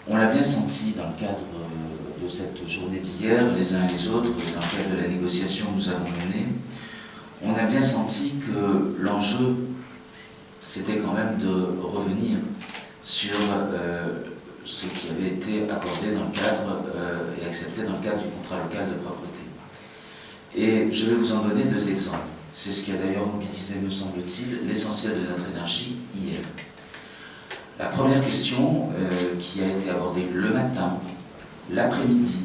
On l'a bien senti dans le cadre de cette journée d'hier, les uns et les autres, dans le cadre de la négociation que nous avons menée. On a bien senti que l'enjeu, c'était quand même de revenir sur ce qui avait été accordé dans le cadre et accepté dans le cadre du contrat local de propreté. Et je vais vous en donner deux exemples. C'est ce qui a d'ailleurs mobilisé, me semble-t-il, l'essentiel de notre énergie hier. La première question qui a été abordée le matin, l'après-midi,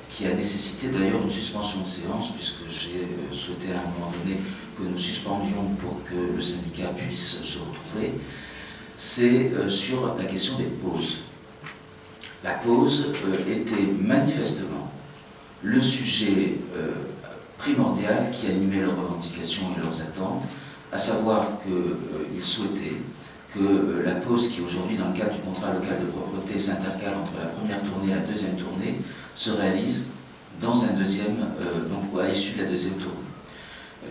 qui a nécessité d'ailleurs une suspension de séance, puisque j'ai souhaité à un moment donné que nous suspendions pour que le syndicat puisse se retrouver, c'est sur la question des pauses. La pause était manifestement le sujet primordial qui animait leurs revendications et leurs attentes, à savoir qu'ils souhaitaient que la pause qui aujourd'hui dans le cadre du contrat local de propreté s'intercale entre la première tournée et la deuxième tournée se réalise dans un deuxième, donc à l'issue de la deuxième tournée.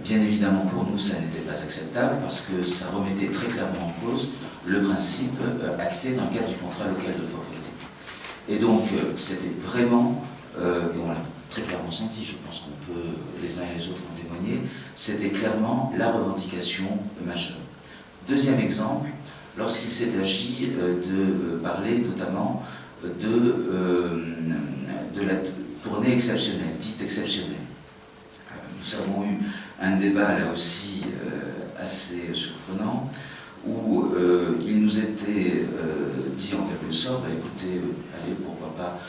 Bien évidemment pour nous ça n'était pas acceptable parce que ça remettait très clairement en cause le principe acté dans le cadre du contrat local de propreté. Et donc c'était vraiment, et on l'a très clairement senti, je pense qu'on peut les uns et les autres en témoigner, c'était clairement la revendication majeure. Deuxième exemple, lorsqu'il s'est agi de parler notamment de la tournée exceptionnelle, dite exceptionnelle. Nous avons eu un débat là aussi assez surprenant où il nous était dit en quelque sorte, écoutez, allez, pourquoi pas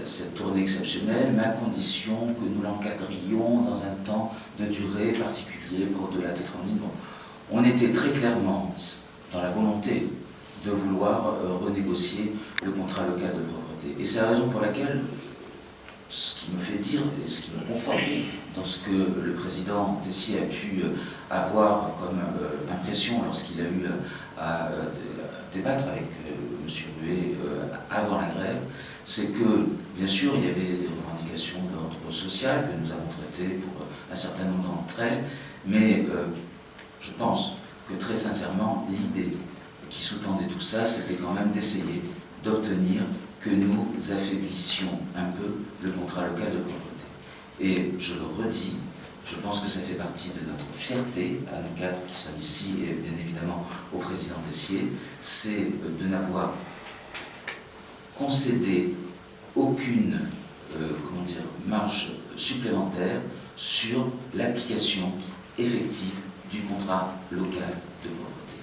cette tournée exceptionnelle, mais à condition que nous l'encadrions dans un temps de durée particulier pour au-delà de 30 minutes. Bon, on était très clairement dans la volonté de vouloir renégocier le contrat local de propreté. Et c'est la raison pour laquelle, ce qui me fait dire, et ce qui me conforte dans ce que le président Tessier a pu avoir comme impression lorsqu'il a eu à débattre avec M. Ruet avant la grève, c'est que, bien sûr, il y avait des revendications d'ordre social que nous avons traitées pour un certain nombre d'entre elles, mais je pense que très sincèrement, l'idée qui sous-tendait tout ça, c'était quand même d'essayer d'obtenir que nous affaiblissions un peu le contrat local de propreté. Et je le redis, je pense que ça fait partie de notre fierté, à nous quatre qui sommes ici, et bien évidemment au président Tessier, c'est de n'avoir concédé aucune marge supplémentaire sur l'application effective du contrat local de propreté.